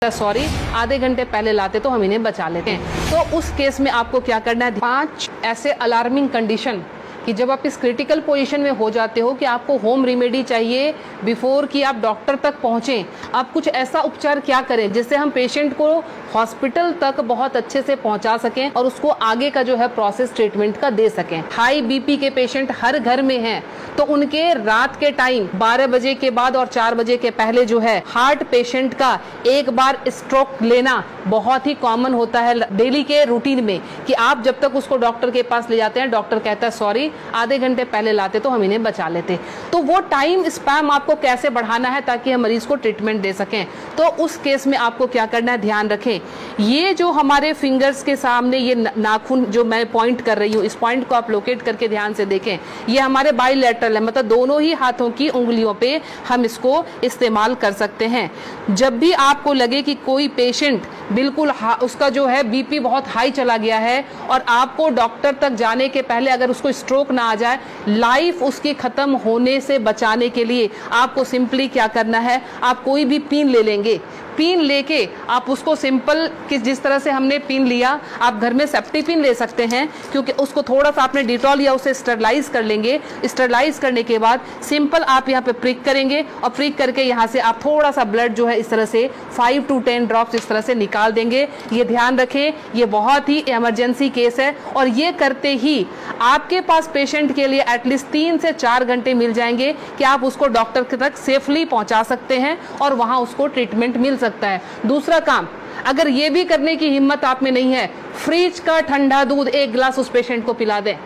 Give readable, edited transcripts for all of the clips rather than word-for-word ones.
Sorry आधे घंटे पहले लाते तो हम इन्हें बचा लेते हैं। तो उस केस में आपको क्या करना है, 5 ऐसे अलार्मिंग कंडीशन कि जब आप इस क्रिटिकल पोजीशन में हो जाते हो कि आपको होम रेमेडी चाहिए बिफोर कि आप डॉक्टर तक पहुंचें। आप कुछ ऐसा उपचार क्या करें जिससे हम पेशेंट को हॉस्पिटल तक बहुत अच्छे से पहुंचा सकें और उसको आगे का जो है प्रोसेस ट्रीटमेंट का दे सकें। हाई बीपी के पेशेंट हर घर में हैं, तो उनके रात के टाइम 12 बजे के बाद और 4 बजे के पहले जो है हार्ट पेशेंट का एक बार स्ट्रोक लेना बहुत ही कॉमन होता है डेली के रूटीन में, कि आप जब तक उसको डॉक्टर के पास ले जाते हैं डॉक्टर कहता है सॉरी आधे घंटे पहले लाते तो हम इन्हें बचा लेते। तो वो टाइम स्पैम आपको कैसे बढ़ाना है ताकि हम मरीज को ट्रीटमेंट दे सकें। तो उस केस में आपको क्या करना है, ध्यान रखें, ये जो हमारे फिंगर्स के सामने ये नाखून जो मैं पॉइंट कर रही हूँ, इस पॉइंट को आप लोकेट करके ध्यान से देखें, ये हमारे बाइलेटरल है, मतलब दोनों ही हाथों की उंगलियों पे हम इसको इस्तेमाल कर सकते हैं। जब भी आपको लगे कि कोई पेशेंट बिल्कुल उसका जो है बीपी बहुत हाई चला गया है और आपको डॉक्टर तक जाने के पहले अगर उसको स्ट्रोक ना आ जाए, लाइफ उसकी खत्म होने से बचाने के लिए आपको सिंपली क्या करना है, आप कोई भी पिन ले लेंगे। पिन लेके आप उसको सिंपल कि जिस तरह से हमने पिन लिया, आप घर में सेफ्टी पिन ले सकते हैं, क्योंकि उसको थोड़ा सा आपने डिटॉल या उसे स्टरलाइज कर लेंगे। स्टरलाइज करने के बाद सिंपल आप यहाँ पे प्रिक करेंगे और प्रिक करके यहाँ से आप थोड़ा सा ब्लड जो है इस तरह से 5 to 10 ड्रॉप्स इस तरह से निकाल देंगे। ये ध्यान रखें, ये बहुत ही इमरजेंसी केस है और ये करते ही आपके पास पेशेंट के लिए एटलीस्ट 3 से 4 घंटे मिल जाएंगे कि आप उसको डॉक्टर तक सेफली पहुंचा सकते हैं और वहां उसको ट्रीटमेंट मिल सकता है। दूसरा काम, अगर ये भी करने की हिम्मत आप में नहीं है, फ्रिज का ठंडा दूध 1 गिलास उस पेशेंट को पिला दें।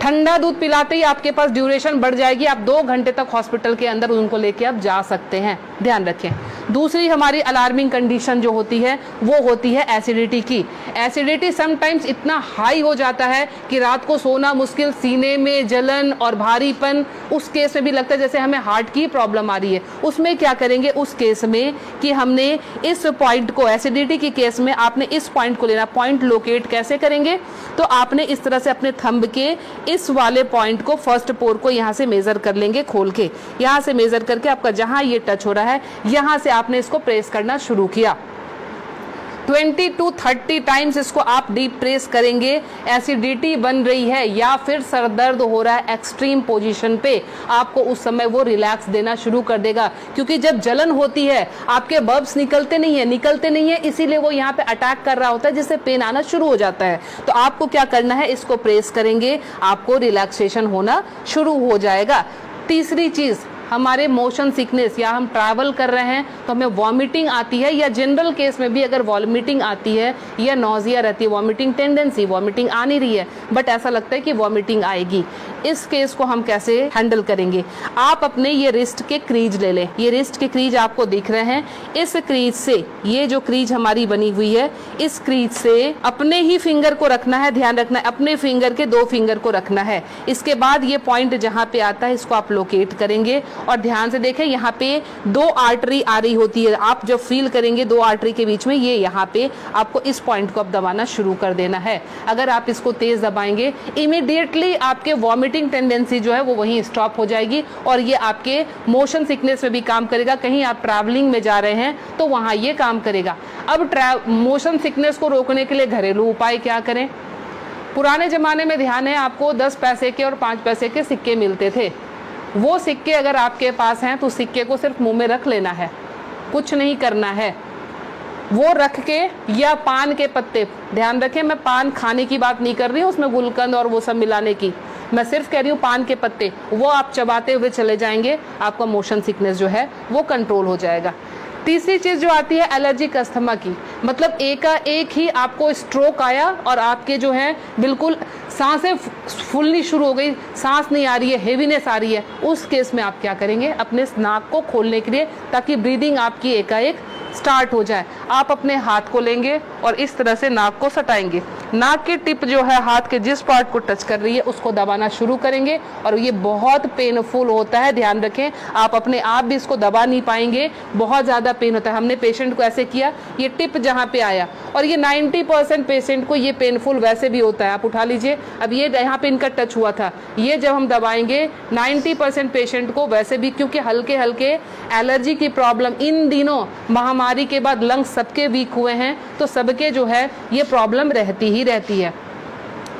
ठंडा दूध पिलाते ही आपके पास ड्यूरेशन बढ़ जाएगी, आप 2 घंटे तक हॉस्पिटल के अंदर उनको लेके आप जा सकते हैं। ध्यान रखें। दूसरी हमारी अलार्मिंग कंडीशन जो होती है वो होती है एसिडिटी की। एसिडिटी समटाइम्स इतना हाई हो जाता है कि रात को सोना मुश्किल, सीने में जलन और भारीपन, उस केस में भी लगता है जैसे हमें हार्ट की प्रॉब्लम आ रही है। उसमें क्या करेंगे उस केस में कि हमने इस पॉइंट को, एसिडिटी की केस में आपने इस पॉइंट को लेना। पॉइंट लोकेट कैसे करेंगे, तो आपने इस तरह से अपने थंब के इस वाले पॉइंट को, फर्स्ट पोर को यहाँ से मेजर कर लेंगे, खोल के यहाँ से मेजर करके आपका जहां ये टच हो रहा है यहाँ से आपने इसको प्रेस करना शुरू किया। 20 to 30 टाइम्स इसको आप डीप प्रेस करेंगे। एसिडिटी बन रही है या फिर सर दर्द हो रहा है एक्सट्रीम पोजीशन पे, आपको उस समय वो रिलैक्स देना शुरू कर देगा, क्योंकि जब जलन होती है आपके बब्स निकलते नहीं है, इसीलिए वो यहाँ पे अटैक कर रहा होता है जिससे पेन आना शुरू हो जाता है। तो आपको क्या करना है, इसको प्रेस करेंगे, आपको रिलैक्सेशन होना शुरू हो जाएगा। तीसरी चीज, हमारे मोशन सिकनेस या हम ट्रैवल कर रहे हैं तो हमें वॉमिटिंग आती है, या जनरल केस में भी अगर वॉमिटिंग आती है या नॉजिया रहती है, वॉमिटिंग टेंडेंसी, वॉमिटिंग आ नहीं रही है बट ऐसा लगता है कि वॉमिटिंग आएगी, इस केस को हम कैसे हैंडल करेंगे। आप अपने ये रिस्ट के क्रीज ले लें। ये रिस्ट के क्रीज आपको दिख रहे हैं, इस क्रीज से, ये जो क्रीज हमारी बनी हुई है, इस क्रीज से अपने ही फिंगर को रखना है। ध्यान रखना है, अपने फिंगर के 2 फिंगर को रखना है। इसके बाद ये पॉइंट जहाँ पे आता है इसको आप लोकेट करेंगे और ध्यान से देखें, यहाँ पे 2 आर्टरी आ रही होती है। आप जब फील करेंगे 2 आर्टरी के बीच में, ये यहाँ पे आपको इस पॉइंट को अब दबाना शुरू कर देना है। अगर आप इसको तेज दबाएंगे, इमीडिएटली आपके वॉमिटिंग टेंडेंसी जो है वो वहीं स्टॉप हो जाएगी और ये आपके मोशन सिकनेस में भी काम करेगा। कहीं आप ट्रैवलिंग में जा रहे हैं तो वहां ये काम करेगा। अब मोशन सिकनेस को रोकने के लिए घरेलू उपाय क्या करें। पुराने जमाने में ध्यान है आपको 10 पैसे के और 5 पैसे के सिक्के मिलते थे। वो सिक्के अगर आपके पास हैं तो सिक्के को सिर्फ मुंह में रख लेना है, कुछ नहीं करना है। वो रख के, या पान के पत्ते, ध्यान रखें मैं पान खाने की बात नहीं कर रही हूँ, उसमें गुलकंद और वो सब मिलाने की, मैं सिर्फ कह रही हूँ पान के पत्ते, वो आप चबाते हुए चले जाएंगे, आपका मोशन सिकनेस जो है वो कंट्रोल हो जाएगा। तीसरी चीज जो आती है एलर्जिक अस्थमा की, मतलब एक ही आपको स्ट्रोक आया और आपके जो है बिल्कुल सांसें फूलनी शुरू हो गई, सांस नहीं आ रही है, हेवीनेस आ रही है, उस केस में आप क्या करेंगे, अपने नाक को खोलने के लिए ताकि ब्रीदिंग आपकी एकाएक स्टार्ट हो जाए, आप अपने हाथ को लेंगे और इस तरह से नाक को सटाएंगे। नाक की टिप जो है हाथ के जिस पार्ट को टच कर रही है उसको दबाना शुरू करेंगे और ये बहुत पेनफुल होता है, ध्यान रखें। आप अपने आप भी इसको दबा नहीं पाएंगे, बहुत ज़्यादा पेन होता है। हमने पेशेंट को ऐसे किया, ये टिप जहाँ पे आया, और ये 90% पेशेंट को ये पेनफुल वैसे भी होता है। आप उठा लीजिए, अब ये यहाँ पे इनका टच हुआ था, ये जब हम दबाएंगे 90% पेशेंट को वैसे भी, क्योंकि हल्के हल्के एलर्जी की प्रॉब्लम इन दिनों महामारी के बाद लंग्स सबके वीक हुए हैं, तो सबके जो है ये प्रॉब्लम रहती ही रहती है।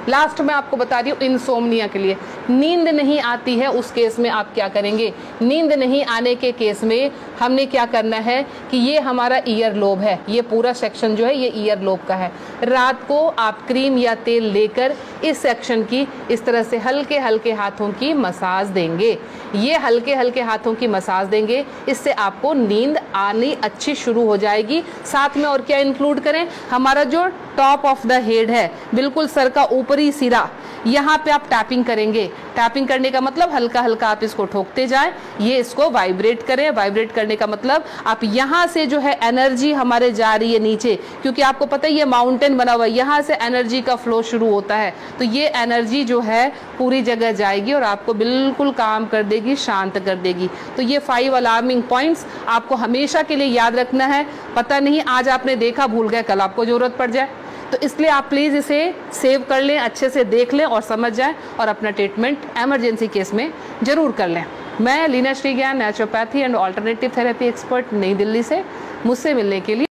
लास्ट में आपको बता रही हूँ इंसोम्निया के लिए, नींद नहीं आती है उस केस में आप क्या करेंगे। नींद नहीं आने के केस में हमने क्या करना है कि ये हमारा ईयर लोब है, ये पूरा सेक्शन जो है ये ईयर लोब का है। रात को आप क्रीम या तेल लेकर इस सेक्शन की इस तरह से हल्के हल्के हाथों की मसाज देंगे। ये हल्के हल्के हाथों की मसाज देंगे, इससे आपको नींद आनी अच्छी शुरू हो जाएगी। साथ में और क्या इंक्लूड करें, हमारा जो टॉप ऑफ द हेड है, बिल्कुल सर का ऊपरी सिरा, यहाँ पे आप टैपिंग करेंगे। टैपिंग करने का मतलब हल्का हल्का आप इसको ठोकते जाएं, ये इसको वाइब्रेट करें। वाइब्रेट करने का मतलब आप यहाँ से जो है एनर्जी हमारे जा रही है नीचे, क्योंकि आपको पता है ये माउंटेन बना हुआ है, यहाँ से एनर्जी का फ्लो शुरू होता है, तो ये एनर्जी जो है पूरी जगह जाएगी और आपको बिल्कुल काम कर देगी, शांत कर देगी। तो ये 5 अलार्मिंग पॉइंट्स आपको हमेशा के लिए याद रखना है। पता नहीं आज आपने देखा, भूल गए, कल आपको जरूरत पड़ जाए, तो इसलिए आप प्लीज़ इसे सेव कर लें, अच्छे से देख लें और समझ जाएं और अपना ट्रीटमेंट एमरजेंसी केस में ज़रूर कर लें। मैं Leena Shrigyan, naturopathy and alternative therapy expert, New Delhi से। मुझसे मिलने के लिए